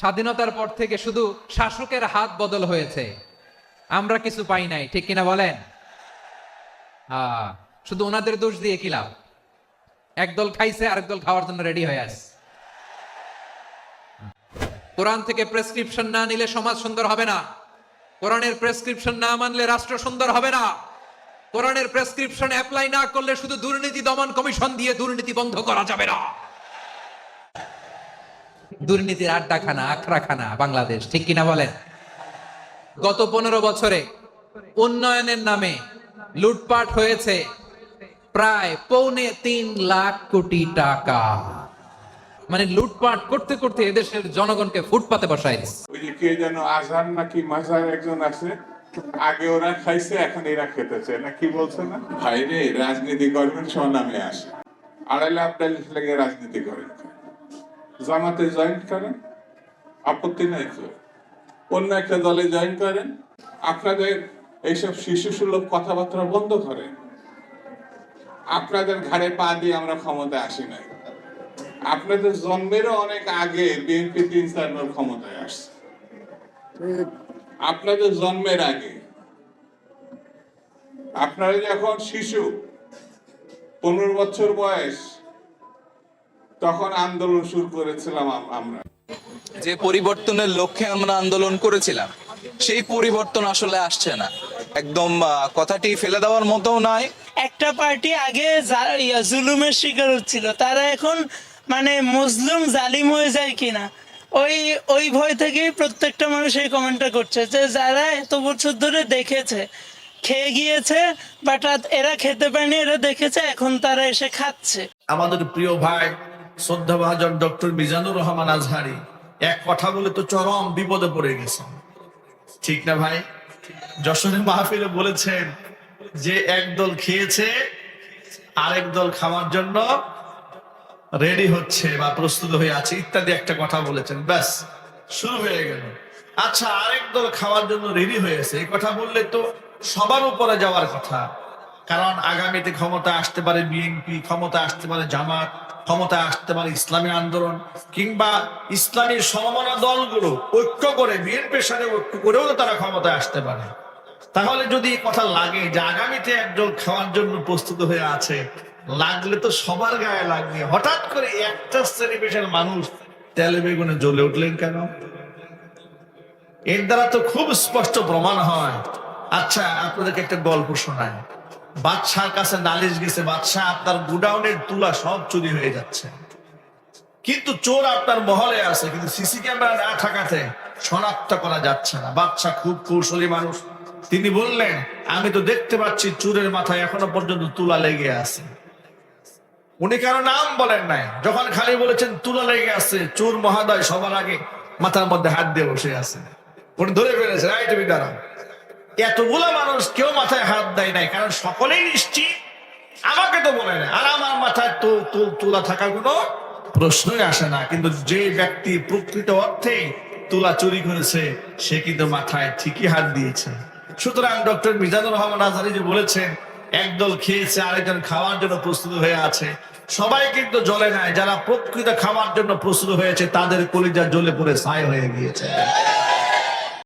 স্বাধীনতার পর থেকে শুধু শাসকের হাত বদল হয়েছে, আমরা কিছু পাই নাই, ঠিক কিনা বলেন? শুধু ওনাদের দোষ দিয়ে কি লাভ? একদল খাইছে, আরেক দল খাওয়ার জন্য রেডি হয়ে আছে। কোরআন থেকে প্রেসক্রিপশন না নিলে সমাজ সুন্দর হবে না। কোরআনের প্রেসক্রিপশন না মানলে রাষ্ট্র সুন্দর হবে না। কোরআনের প্রেসক্রিপশন অ্যাপ্লাই না করলে শুধু দুর্নীতি দমন কমিশন দিয়ে দুর্নীতি বন্ধ করা যাবে না। দুর্নীতির আড্ডাখানা, আখড়াখানা বাংলাদেশ, ঠিক কিনা বলেন? গত 15 বছরে উন্নয়নের নামে লুটপাট হয়েছে প্রায় 3.25 লাখ কোটি টাকা। মানে লুটপাট করতে করতে এদেশের জনগণকে ফুটপাতে বসায় দিচ্ছে। ওই যে কে যেন আজহার নাকি মাজার একজন আছে, আগে ওরা খাইছে এখন এরা খেতেছে না, কি বলছে না? ভাইরে, রাজনীতি করবেন স্বনামে আসে, 2.5 লাখ লেগে রাজনীতি করেন, জামাতে জয়েন করেন, আপত্তি নাই তো, অন্য একটা দলে জয়েন করেন। আপনাদের এইসব শিশু সুলভ কথাবার্তা বন্ধ করেন। আপনাদের ঘাড়ে পা দিয়ে আমরা ক্ষমতায় আসি নাই। আপনাদের জন্মেরও অনেক আগে বিএনপি 3-4 বার ক্ষমতায় আসছে, আপনাদের জন্মের আগে। আপনারা যখন শিশু, 15 বছর বয়স, তখন আন্দোলন শুরু করেছিলাম আমরা। যে পরিবর্তনের লক্ষ্যে আমরা আন্দোলন করেছিলাম, সেই পরিবর্তন আসলে আসছে না। একদম কথাটি ফেলে দেওয়ার মতো নয়। একটা পার্টি আগে জুলুমের শিকার হচ্ছিল, তারা এখন মানে মজলুম জালিম হয়ে যায় কিনা ওই ভয় থেকেই প্রত্যেকটা মানুষ এই কমেন্টটা করছে যে যারা এত বছর ধরে দেখেছে, খেয়ে গিয়েছে, বাট এরা খেতে পায়নি, এরা দেখেছে, এখন তারা এসে খাচ্ছে। আমাদের প্রিয় ভাই শ্রদ্ধাভাজন ডক্টর মিজানুর রহমান আজহারি এক কথা বলে তো চরম বিপদে পড়ে গেছেন, ঠিক না ভাই? যশোরের মাহফিলে বলেছেন যে একদল খেয়েছে, আরেক দল খাওয়ার জন্য রেডি হচ্ছে বা প্রস্তুত হয়ে আছে, ইত্যাদি একটা কথা বলেছেন। ব্যাস, শুরু হয়ে গেল। আচ্ছা, আরেক দল খাওয়ার জন্য রেডি হয়েছে, এই কথা বললে তো সবার উপরে যাওয়ার কথা। কারণ আগামীতে ক্ষমতা আসতে পারে বিএনপি, ক্ষমতা আসতে পারে জামাত, ক্ষমতা আসতে পারে ইসলামী আন্দোলন, কিংবা ইসলামী সমমনা দলগুলো ঐক্য করে বিএনপির সাথে ঐক্য করেও তারা ক্ষমতায় আসতে পারে। তাহলে যদি এই কথা লাগে যে আগামীতে একজন খাওয়ার জন্য প্রস্তুত হয়ে আছে, লাগলে তো সবার গায়ে লাগবে। হঠাৎ করে একটা শ্রেণীপেশার মানুষ তেলে বেগুনে জ্বলে উঠলেন কেন? এর দ্বারা তো খুব স্পষ্ট প্রমাণ হয়। আচ্ছা, আপনাদেরকে একটা গল্প শোনায়। বাদশার কাছে নালিশ গেছে, বাদশাহ আপনার গুডাউনের তুলা সব চুরি হয়ে যাচ্ছে, কিন্তু চোর আপনার মহলে আছে, কিন্তু সিসি ক্যামেরা না থাকাতে শনাক্ত করা যাচ্ছে না। বাদশাহ খুব কৌশলী মানুষ, তিনি বললেন আমি তো দেখতে পাচ্ছি চোরের মাথায় এখনো পর্যন্ত তুলা লেগে আছে। উনি কারো নাম বলেন নাই, যখন খালি বলেছেন তুলা লেগে আছে, চোর মহাদয় সবার আগে মাথার মধ্যে হাত দিয়ে বসে আছে। উনি ধরে ফেলেছে, এই তুমি দাঁড়াও। এতগুলো মানুষ কেউ মাথায় হাত দেয় নাই, কারণ সকলেই নিশ্চিত আমাকে তো বলে না, আর আমার মাথায় তুলা থাকার কোনো প্রশ্নই আসে না। কিন্তু যে ব্যক্তি প্রকৃত অর্থে তুলা চুরি করেছে, সে কিন্তু মাথায় ঠিকই হাত দিয়েছে। সুতরাং ডক্টর মিজানুর রহমান আজহারি যে বলেছেন একদল খেয়েছে, আরেকজন খাওয়ার জন্য প্রস্তুত হয়ে আছে, সবাই কিন্তু জ্বলে নাই। যারা প্রকৃত খাওয়ার জন্য প্রস্তুত হয়েছে তাদের কলিজা জ্বলে পড়ে ছাই হয়ে গিয়েছে।